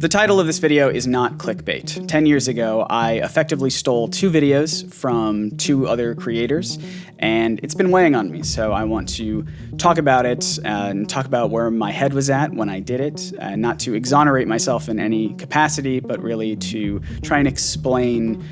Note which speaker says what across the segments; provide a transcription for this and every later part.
Speaker 1: The title of this video is not clickbait. 10 years ago, I effectively stole 2 videos from 2 other creators, and it's been weighing on me, so I want to talk about it and talk about where my head was at when I did it, not to exonerate myself in any capacity, but really to try and explain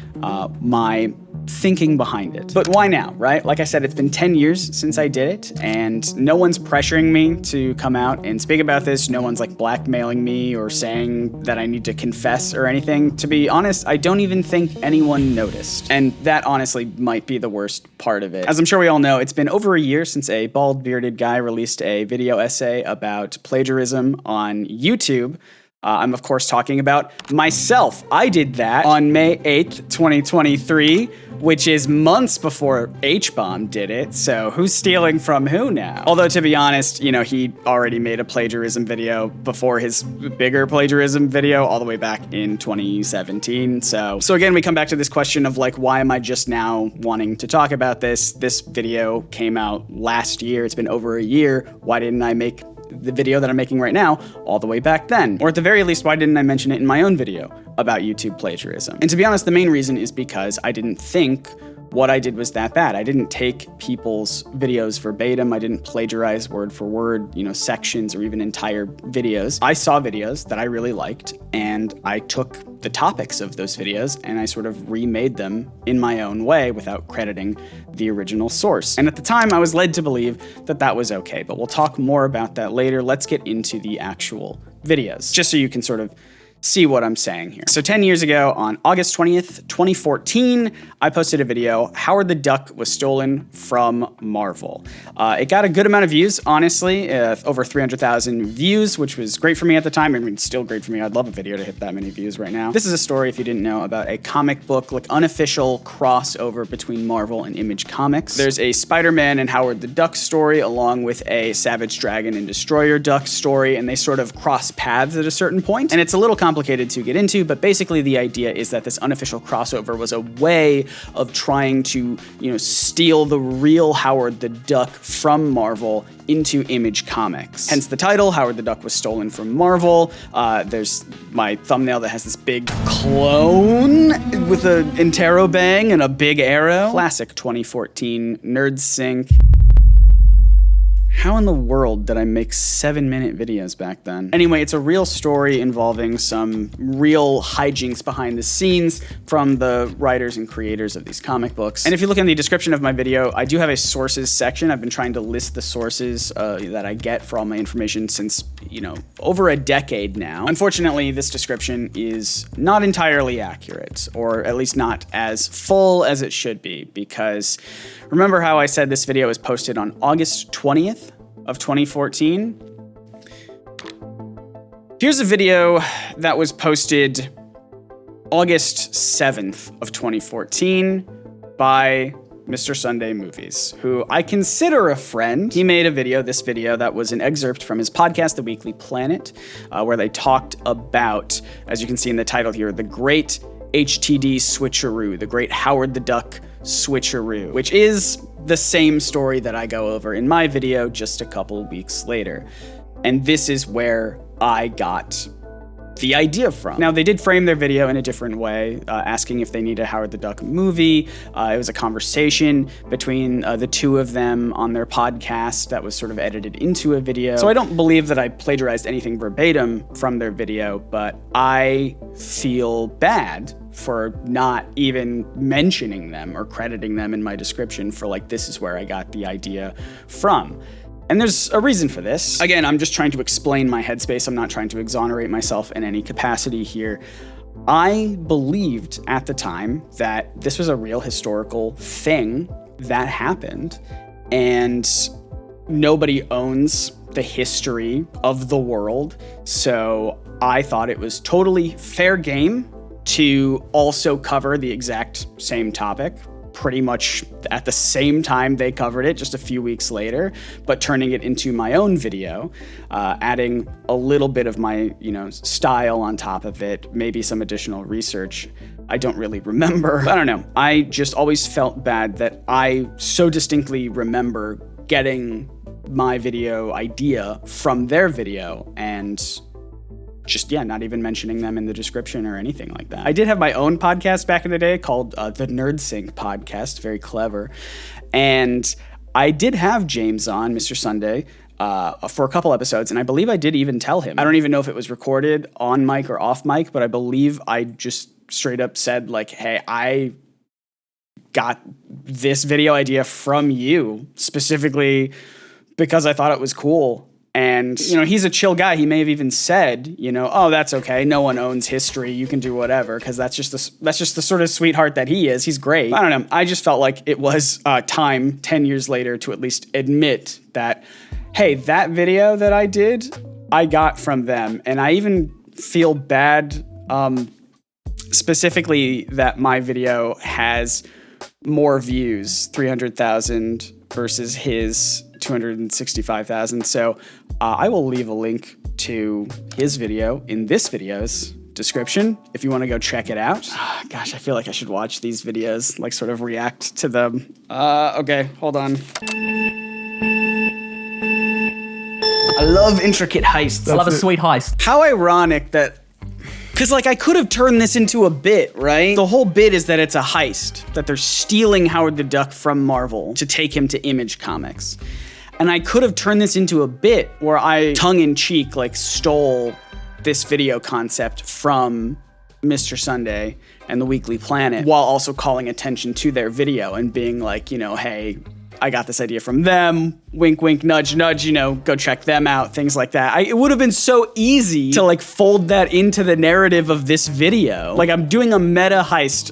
Speaker 1: my thinking behind it. But why now, right? Like I said, it's been 10 years since I did it, and no one's pressuring me to come out and speak about this. No one's like blackmailing me or saying that I need to confess or anything. To be honest, I don't even think anyone noticed. And that honestly might be the worst part of it. As I'm sure we all know, it's been over a year since a bald bearded guy released a video essay about plagiarism on YouTube. I'm of course talking about myself. I did that on May 8th, 2023, which is months before H-Bomb did it, so who's stealing from who now? Although to be honest, you know, he already made a plagiarism video before his bigger plagiarism video all the way back in 2017, so again, we come back to this question of like, why am I just now wanting to talk about this? This video came out last year, it's been over a year, why didn't I make the video that I'm making right now all the way back then? Or at the very least, why didn't I mention it in my own video about YouTube plagiarism? And to be honest, the main reason is because I didn't think what I did was that bad. I didn't take people's videos verbatim. I didn't plagiarize word for word, you know, sections or even entire videos. I saw videos that I really liked, and I took the topics of those videos and I sort of remade them in my own way without crediting the original source. And at the time, I was led to believe that that was okay, but we'll talk more about that later. Let's get into the actual videos, just so you can sort of see what I'm saying here. So 10 years ago, on August 20th, 2014, I posted a video, Howard the Duck was stolen from Marvel. It got a good amount of views, honestly, over 300,000 views, which was great for me at the time. I mean, it's still great for me. I'd love a video to hit that many views right now. This is a story, if you didn't know, about a comic book, like unofficial crossover between Marvel and Image Comics. There's a Spider-Man and Howard the Duck story, along with a Savage Dragon and Destroyer Duck story, and they sort of cross paths at a certain point. And it's a little complicated to get into, but basically the idea is that this unofficial crossover was a way of trying to, you know, steal the real Howard the Duck from Marvel into Image Comics. Hence the title, Howard the Duck was stolen from Marvel. There's my thumbnail that has this big clone with an interrobang and a big arrow. Classic 2014 NerdSync. How in the world did I make 7-minute videos back then? Anyway, it's a real story involving some real hijinks behind the scenes from the writers and creators of these comic books. And if you look in the description of my video, I do have a sources section. I've been trying to list the sources that I get for all my information since, you know, over a decade now. Unfortunately, this description is not entirely accurate, or at least not as full as it should be, because remember how I said this video was posted on August 20th of 2014? Here's a video that was posted August 7th of 2014 by Mr. Sunday Movies, who I consider a friend. He made a video, this video, that was an excerpt from his podcast, The Weekly Planet, where they talked about, as you can see in the title here, the great HTD switcheroo, the great Howard the Duck switcheroo, which is the same story that I go over in my video just a couple weeks later. And this is where I got the idea from. Now, they did frame their video in a different way, asking if they need a Howard the Duck movie. It was a conversation between the two of them on their podcast that was sort of edited into a video. So I don't believe that I plagiarized anything verbatim from their video, but I feel bad for not even mentioning them or crediting them in my description for like, this is where I got the idea from. And there's a reason for this. Again, I'm just trying to explain my headspace. I'm not trying to exonerate myself in any capacity here. I believed at the time that this was a real historical thing that happened, and nobody owns the history of the world. So I thought it was totally fair game to also cover the exact same topic, pretty much at the same time they covered it, just a few weeks later, but turning it into my own video, adding a little bit of my, you know, style on top of it, maybe some additional research. I don't really remember. I don't know. I just always felt bad that I so distinctly remember getting my video idea from their video, and just, yeah, not even mentioning them in the description or anything like that. I did have my own podcast back in the day called the NerdSync podcast, very clever. And I did have James on, Mr. Sunday, for a couple episodes, and I believe I did even tell him. I don't even know if it was recorded on mic or off mic, but I believe I just straight up said, like, hey, I got this video idea from you specifically because I thought it was cool. And, you know, he's a chill guy. He may have even said, you know, oh, that's okay. No one owns history. You can do whatever. Because that's just the sort of sweetheart that he is. He's great. I don't know. I just felt like it was time 10 years later to at least admit that, hey, that video that I did, I got from them. And I even feel bad specifically that my video has more views, 300,000 versus his 265,000. So I will leave a link to his video in this video's description if you want to go check it out. Gosh, I feel like I should watch these videos, like sort of react to them. Okay, hold on. I love intricate heists.
Speaker 2: I love a sweet heist.
Speaker 1: How ironic that, because like I could have turned this into a bit, right? The whole bit is that it's a heist, that they're stealing Howard the Duck from Marvel to take him to Image Comics. And I could have turned this into a bit where I tongue-in-cheek like stole this video concept from Mr. Sunday and the Weekly Planet while also calling attention to their video and being like, you know, hey, I got this idea from them, wink, wink, nudge, nudge, you know, go check them out, things like that. It would have been so easy to like fold that into the narrative of this video. Like I'm doing a meta heist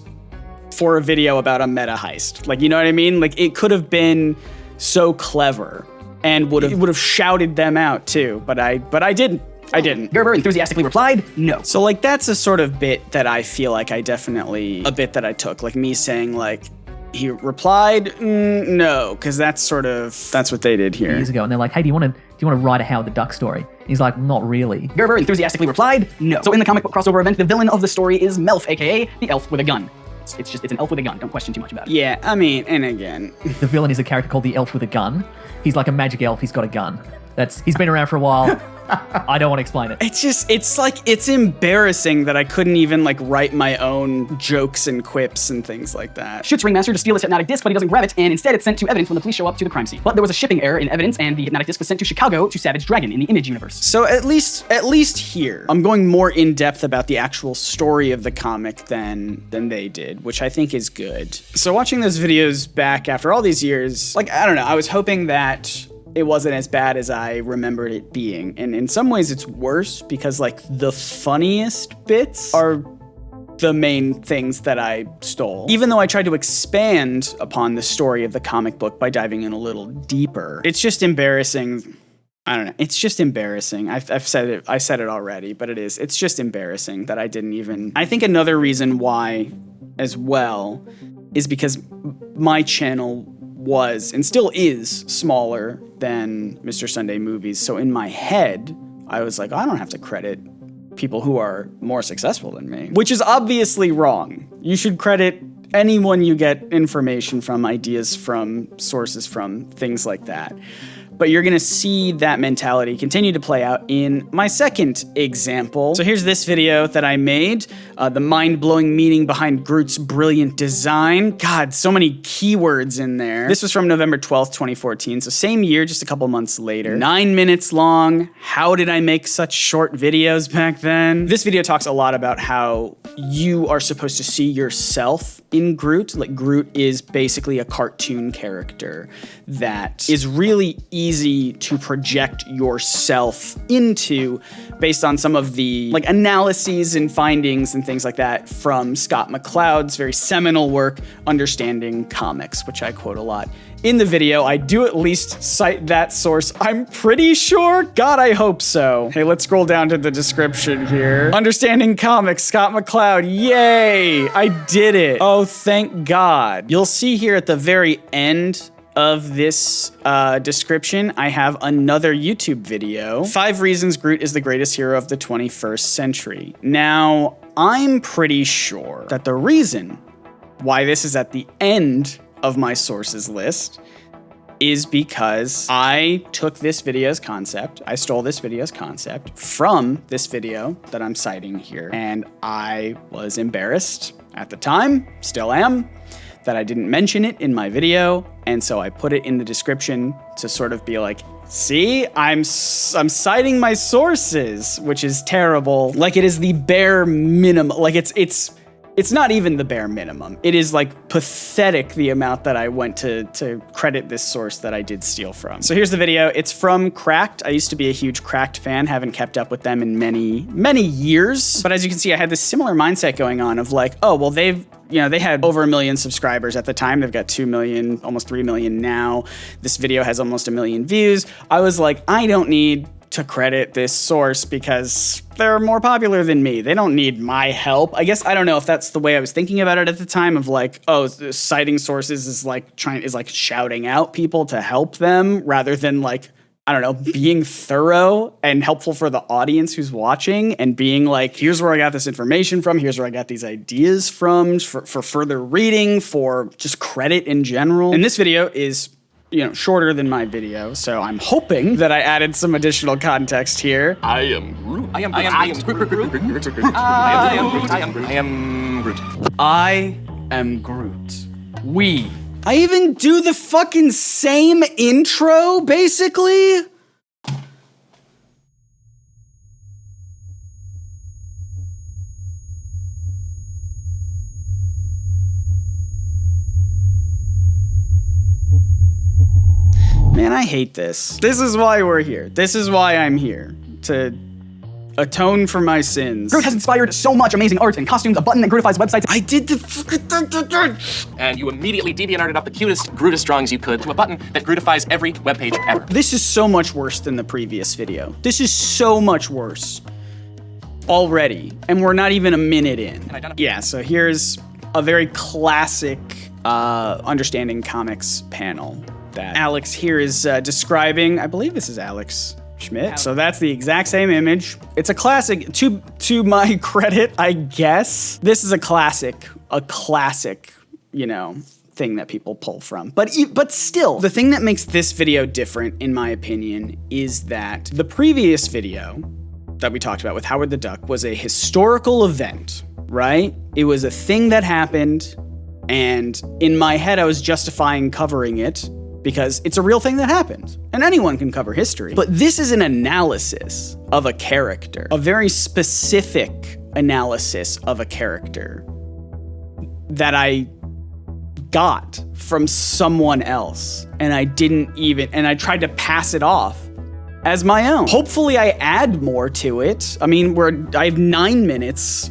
Speaker 1: for a video about a meta heist. Like, you know what I mean? Like it could have been so clever and would have shouted them out too, but I didn't. I didn't.
Speaker 2: Gerber enthusiastically replied, no.
Speaker 1: So like that's a sort of bit that I feel like a bit that I took, like me saying like, he replied, no, because that's what they did here.
Speaker 2: Years ago, and they're like, hey, do you want to write a Howard the Duck story? And he's like, not really. Gerber enthusiastically replied, no. So in the comic book crossover event, the villain of the story is Melf, aka the elf with a gun. It's an elf with a gun. Don't question too much about it.
Speaker 1: Yeah, I mean, and again,
Speaker 2: the villain is a character called the elf with a gun. He's like a magic elf. He's got a gun. He's been around for a while. I don't want to explain it.
Speaker 1: It's embarrassing that I couldn't even like write my own jokes and quips and things like that.
Speaker 2: Shoots Ringmaster to steal his hypnotic disc, but he doesn't grab it, and instead it's sent to evidence when the police show up to the crime scene. But there was a shipping error in evidence, and the hypnotic disc was sent to Chicago to Savage Dragon in the Image universe.
Speaker 1: So at least here, I'm going more in depth about the actual story of the comic than they did, which I think is good. So watching those videos back after all these years, like, I don't know, I was hoping that it wasn't as bad as I remembered it being. And in some ways it's worse because like the funniest bits are the main things that I stole. Even though I tried to expand upon the story of the comic book by diving in a little deeper, it's just embarrassing. I don't know. It's just embarrassing. I've said it. I said it already, but it is. It's just embarrassing that I didn't even. I think another reason why as well is because my channel was and still is smaller than Mr. Sunday Movies. So in my head, I was like, I don't have to credit people who are more successful than me, which is obviously wrong. You should credit anyone you get information from, ideas from, sources from, things like that. But you're gonna see that mentality continue to play out in my second example. So here's this video that I made, the mind-blowing meaning behind Groot's brilliant design. God, so many keywords in there. This was from November 12th, 2014, so same year, just a couple months later. 9 minutes long. How did I make such short videos back then? This video talks a lot about how you are supposed to see yourself in Groot. Like Groot is basically a cartoon character that is really easy to project yourself into based on some of the like analyses and findings and things like that from Scott McCloud's very seminal work, Understanding Comics, which I quote a lot in the video. I do at least cite that source, I'm pretty sure. God, I hope so. Hey, let's scroll down to the description here. Understanding Comics, Scott McCloud. Yay, I did it. Oh, thank God. You'll see here at the very end of this description, I have another YouTube video, 5 Reasons Groot is the Greatest Hero of the 21st Century. Now, I'm pretty sure that the reason why this is at the end of my sources list is because I took this video's concept, I stole this video's concept from this video that I'm citing here, and I was embarrassed at the time, still am, that I didn't mention it in my video, and so I put it in the description to sort of be like, see, I'm citing my sources, which is terrible. Like, it is the bare minimum. Like, it's not even the bare minimum. It is like pathetic the amount that I went to credit this source that I did steal from. So here's the video. It's from Cracked. I used to be a huge Cracked fan, haven't kept up with them in many, many years. But as you can see, I had this similar mindset going on of like, oh, well, they had over 1 million subscribers at the time. They've got 2 million, almost 3 million now. This video has almost 1 million views. I was like, I don't need to credit this source because they're more popular than me. They don't need my help. I guess, I don't know if that's the way I was thinking about it at the time of like, oh, citing sources is like shouting out people to help them rather than like, I don't know, being thorough and helpful for the audience who's watching and being like, here's where I got this information from, here's where I got these ideas from for further reading, for just credit in general. And this video is, shorter than my video, so I'm hoping that I added some additional context here.
Speaker 3: I am Groot. I am Groot.
Speaker 1: I even do the fucking same intro, basically? Man, I hate this. This is why we're here. This is why I'm here. To atone for my sins.
Speaker 2: Groot has inspired so much amazing art and costumes, a button that Grootifies websites.
Speaker 1: I did the fucking
Speaker 3: And you immediately DeviantArted up the cutest, Grootest drawings you could to a button that Grootifies every webpage ever.
Speaker 1: This is so much worse than the previous video. This is so much worse already, and we're not even a minute in. Yeah, so here's a very classic Understanding Comics panel that Alex here is describing. I believe this is Alex Schmidt. So that's the exact same image. It's a classic, to my credit, I guess. This is a classic, thing that people pull from. But still, the thing that makes this video different, in my opinion, is that the previous video that we talked about with Howard the Duck was a historical event, right? It was a thing that happened, and in my head, I was justifying covering it because it's a real thing that happened, and anyone can cover history. But this is an analysis of a character, a very specific analysis of a character that I got from someone else, and I tried to pass it off as my own. Hopefully I add more to it. I mean, I have 9 minutes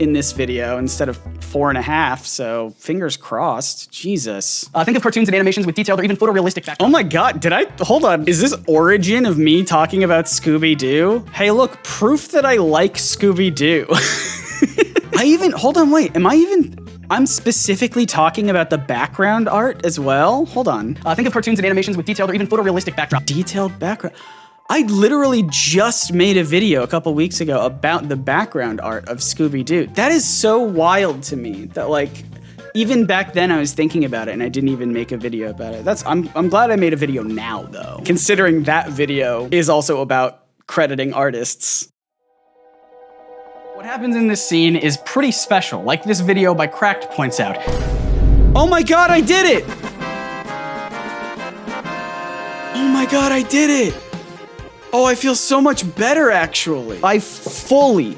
Speaker 1: in this video instead of 4.5, so fingers crossed. Jesus.
Speaker 2: Think of cartoons and animations with detailed or even photorealistic backgrounds.
Speaker 1: Oh my god, hold on. Is this origin of me talking about Scooby-Doo? Hey look, proof that I like Scooby-Doo. I'm specifically talking about the background art as well? Hold on.
Speaker 2: Think of cartoons and animations with detailed or even photorealistic background.
Speaker 1: Detailed background. I literally just made a video a couple weeks ago about the background art of Scooby-Doo. That is so wild to me that like, even back then I was thinking about it and I didn't even make a video about it. I'm glad I made a video now though, considering that video is also about crediting artists.
Speaker 2: What happens in this scene is pretty special, like this video by Cracked points out.
Speaker 1: Oh my god, I did it! Oh my god, I did it! Oh, I feel so much better, actually. I fully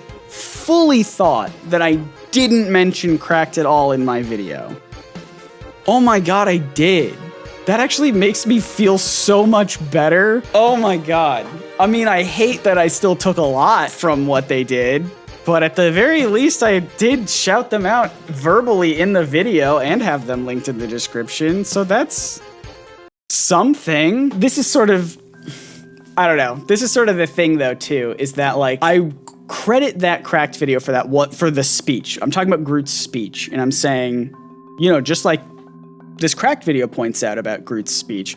Speaker 1: thought that I didn't mention Cracked at all in my video. Oh my god, I did. That actually makes me feel so much better. Oh my god. I mean, I hate that I still took a lot from what they did, but at the very least, I did shout them out verbally in the video and have them linked in the description, so that's something. This is sort of, I don't know. This is sort of the thing though too, is that like, I credit that Cracked video for the speech. I'm talking about Groot's speech, and I'm saying, just like this Cracked video points out about Groot's speech.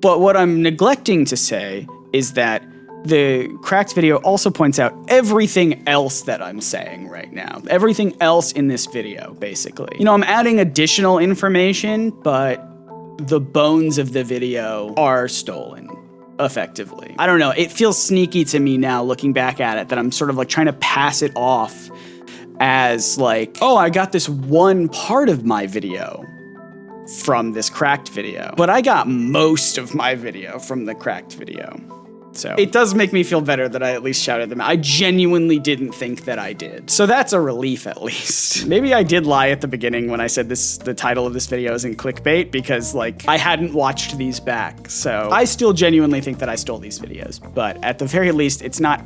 Speaker 1: But what I'm neglecting to say is that the Cracked video also points out everything else that I'm saying right now. Everything else in this video, basically. I'm adding additional information, but the bones of the video are stolen, effectively. I don't know, it feels sneaky to me now looking back at it that I'm sort of like trying to pass it off as like, oh, I got this one part of my video from this cracked video, but I got most of my video from the cracked video. So it does make me feel better that I at least shouted them out. I genuinely didn't think that I did. So that's a relief at least. Maybe I did lie at the beginning when I said the title of this video isn't clickbait because like I hadn't watched these back. So I still genuinely think that I stole these videos, but at the very least, it's not,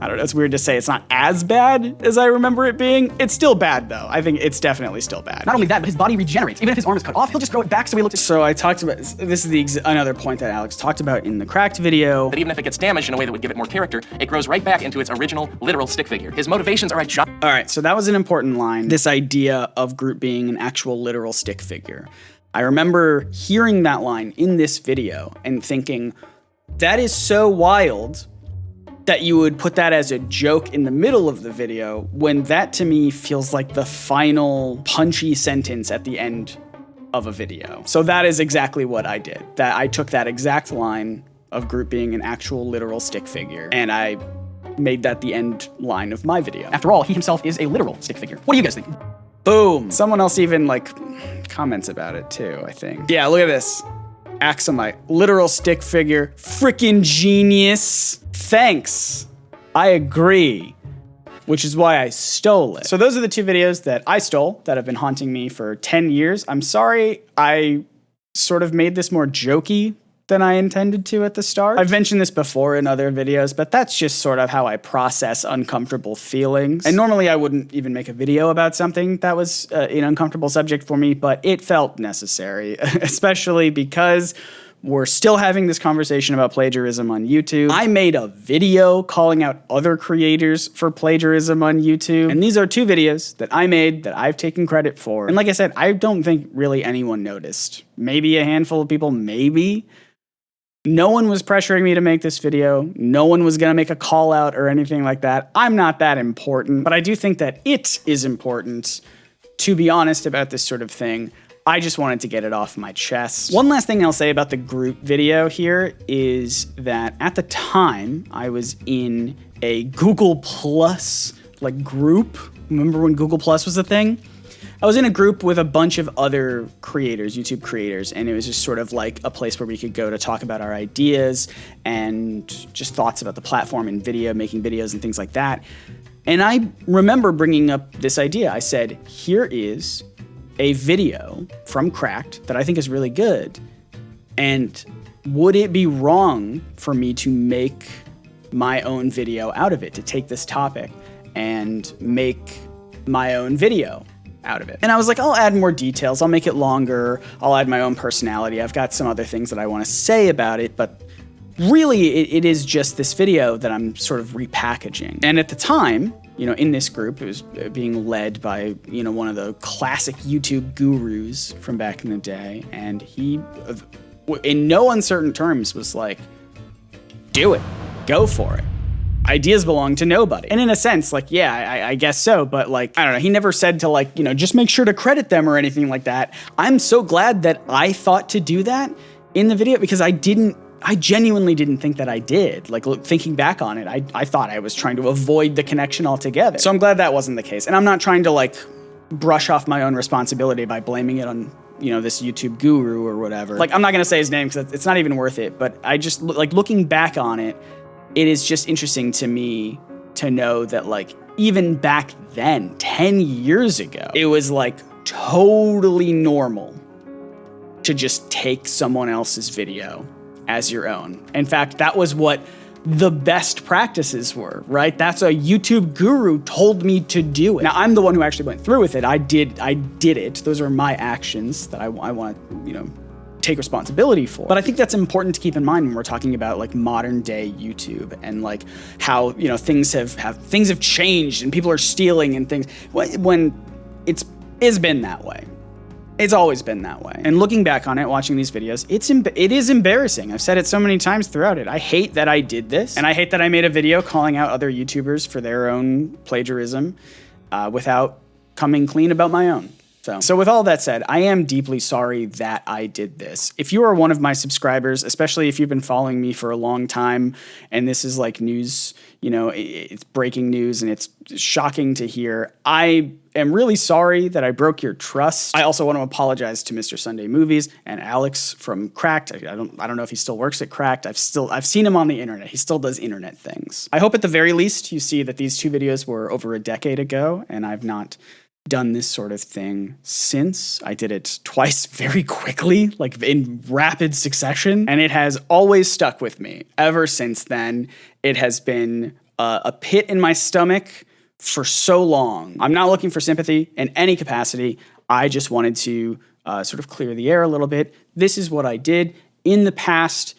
Speaker 1: I don't know, it's weird to say it's not as bad as I remember it being. It's still bad though. I think it's definitely still bad.
Speaker 2: Not only that, but his body regenerates. Even if his arm is cut off, he'll just grow it back so he looks...
Speaker 1: So I talked about, this is another point that Alex talked about in the cracked video.
Speaker 3: That even if it gets damaged in a way that would give it more character, it grows right back into its original, literal stick figure. His motivations are a giant...
Speaker 1: All right, so that was an important line. This idea of Groot being an actual literal stick figure. I remember hearing that line in this video and thinking, that is so wild that you would put that as a joke in the middle of the video when that to me feels like the final punchy sentence at the end of a video. So that is exactly what I did. That I took that exact line of Groot being an actual literal stick figure and I made that the end line of my video.
Speaker 2: After all, he himself is a literal stick figure. What do you guys think?
Speaker 1: Boom. Someone else even like comments about it too, I think. Yeah, look at this. Axomite, literal stick figure, freaking genius. Thanks. I agree, which is why I stole it. So those are the two videos that I stole that have been haunting me for 10 years. I'm sorry I sort of made this more jokey than I intended to at the start. I've mentioned this before in other videos, but that's just sort of how I process uncomfortable feelings. And normally I wouldn't even make a video about something that was an uncomfortable subject for me, but it felt necessary, especially because we're still having this conversation about plagiarism on YouTube. I made a video calling out other creators for plagiarism on YouTube. And these are two videos that I made that I've taken credit for. And like I said, I don't think really anyone noticed. Maybe a handful of people, maybe. No one was pressuring me to make this video. No one was gonna make a call out or anything like that. I'm not that important, but I do think that it is important to be honest about this sort of thing. I just wanted to get it off my chest. One last thing I'll say about the Groot video here is that at the time I was in a Google Plus like group. Remember when Google Plus was a thing? I was in a group with a bunch of other creators, YouTube creators, and it was just sort of like a place where we could go to talk about our ideas and just thoughts about the platform and video, making videos and things like that. And I remember bringing up this idea. I said, here is a video from Cracked that I think is really good. And would it be wrong for me to make my own video out of it, to take this topic and make my own video out of it? And I was like, I'll add more details. I'll make it longer. I'll add my own personality. I've got some other things that I want to say about it, but really it is just this video that I'm sort of repackaging. And at the time, you know, in this group, it was being led by, you know, one of the classic YouTube gurus from back in the day. And he, in no uncertain terms, was like, do it, go for it. Ideas belong to nobody. And in a sense, like, yeah, I guess so, but like, I don't know, he never said to like, you know, just make sure to credit them or anything like that. I'm so glad that I thought to do that in the video because I genuinely didn't think that I did. Like, thinking back on it, I thought I was trying to avoid the connection altogether. So I'm glad that wasn't the case. And I'm not trying to like brush off my own responsibility by blaming it on, you know, this YouTube guru or whatever. Like, I'm not gonna say his name because it's not even worth it, but I just, like, looking back on it, it is just interesting to me to know that, like, even back then, 10 years ago, it was, like, totally normal to just take someone else's video as your own. In fact, that was what the best practices were, right? That's a YouTube guru told me to do it. Now, I'm the one who actually went through with it. I did it. Those are my actions that I want to, you know, take responsibility for. But I think that's important to keep in mind when we're talking about like modern day YouTube and like how, you know, things have changed and people are stealing and things when it's been that way. It's always been that way. And looking back on it, watching these videos, it is embarrassing. I've said it so many times throughout it. I hate that I did this, and I hate that I made a video calling out other YouTubers for their own plagiarism without coming clean about my own. So with all that said, I am deeply sorry that I did this. If you are one of my subscribers, especially if you've been following me for a long time and this is like news, you know, it's breaking news and it's shocking to hear, I am really sorry that I broke your trust. I also want to apologize to Mr. Sunday Movies and Alex from Cracked. I don't know if he still works at Cracked. I've seen him on the internet. He still does internet things. I hope at the very least you see that these 2 videos were over a decade ago and I've not done this sort of thing since. I did it twice very quickly, like in rapid succession, and it has always stuck with me ever since then. It has been a pit in my stomach for so long. I'm not looking for sympathy in any capacity. I just wanted to sort of clear the air a little bit. This is what I did in the past.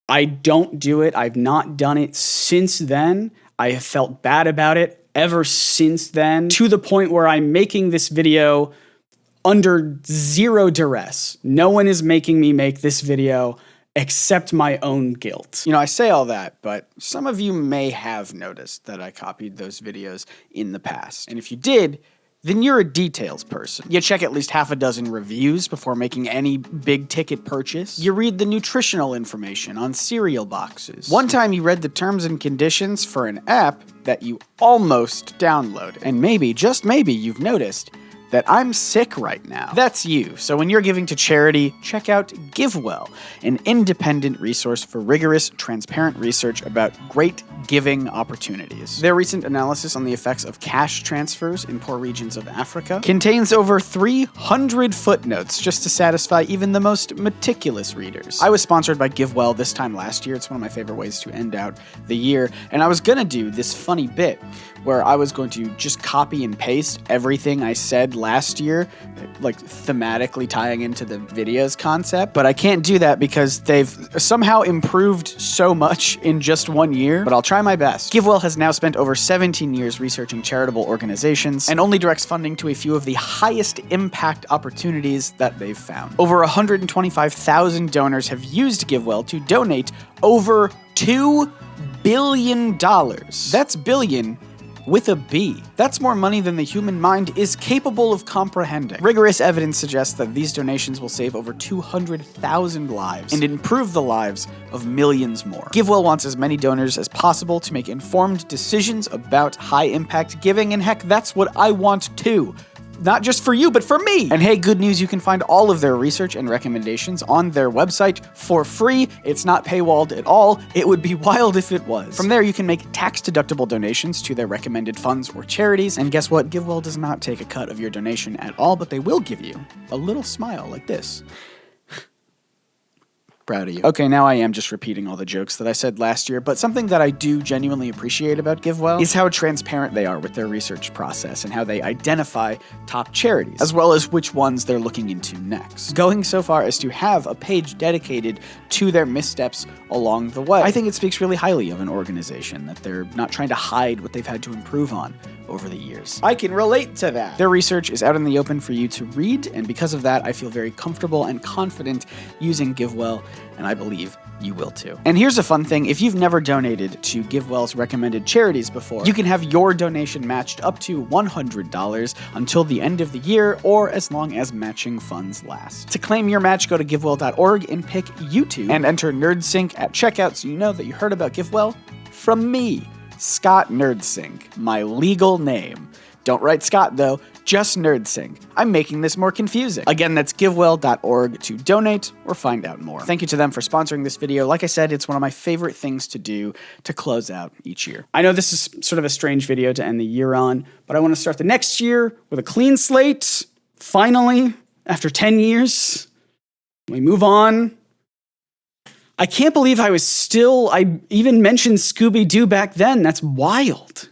Speaker 1: I don't do it. I've not done it since then. I have felt bad about it ever since then, to the point where I'm making this video under zero duress. No one is making me make this video except my own guilt.
Speaker 4: You know, I say all that, but some of you may have noticed that I copied those videos in the past. And if you did, then you're a details person. You check at least half a dozen reviews before making any big ticket purchase. You read the nutritional information on cereal boxes. One time you read the terms and conditions for an app that you almost downloaded. And maybe, just maybe, you've noticed that I'm sick right now. That's you. So when you're giving to charity, check out GiveWell, an independent resource for rigorous, transparent research about great giving opportunities. Their recent analysis on the effects of cash transfers in poor regions of Africa contains over 300 footnotes just to satisfy even the most meticulous readers. I was sponsored by GiveWell this time last year. It's one of my favorite ways to end out the year. And I was gonna do this funny bit where I was going to just copy and paste everything I said last year, like thematically tying into the videos concept, but I can't do that because they've somehow improved so much in just 1 year, but I'll try my best. GiveWell has now spent over 17 years researching charitable organizations and only directs funding to a few of the highest impact opportunities that they've found. Over 125,000 donors have used GiveWell to donate over $2 billion. That's billion with a B. That's more money than the human mind is capable of comprehending. Rigorous evidence suggests that these donations will save over 200,000 lives and improve the lives of millions more. GiveWell wants as many donors as possible to make informed decisions about high-impact giving, and heck, that's what I want too. Not just for you, but for me! And hey, good news, you can find all of their research and recommendations on their website for free. It's not paywalled at all. It would be wild if it was. From there, you can make tax-deductible donations to their recommended funds or charities. And guess what? GiveWell does not take a cut of your donation at all, but they will give you a little smile like this. Proud of you. Okay, now I am just repeating all the jokes that I said last year, but something that I do genuinely appreciate about GiveWell is how transparent they are with their research process and how they identify top charities, as well as which ones they're looking into next. Going so far as to have a page dedicated to their missteps along the way. I think it speaks really highly of an organization that they're not trying to hide what they've had to improve on over the years. I can relate to that. Their research is out in the open for you to read, and because of that, I feel very comfortable and confident using GiveWell, and I believe you will too. And here's a fun thing, if you've never donated to GiveWell's recommended charities before, you can have your donation matched up to $100 until the end of the year, or as long as matching funds last. To claim your match, go to givewell.org and pick YouTube, and enter NerdSync at checkout so you know that you heard about GiveWell from me, Scott NerdSync, my legal name. Don't write Scott though, just NerdSync. I'm making this more confusing. Again, that's givewell.org to donate or find out more. Thank you to them for sponsoring this video. Like I said, it's one of my favorite things to do to close out each year.
Speaker 1: I know this is sort of a strange video to end the year on, but I want to start the next year with a clean slate. Finally, after 10 years, we move on. I can't believe I even mentioned Scooby-Doo back then. That's wild.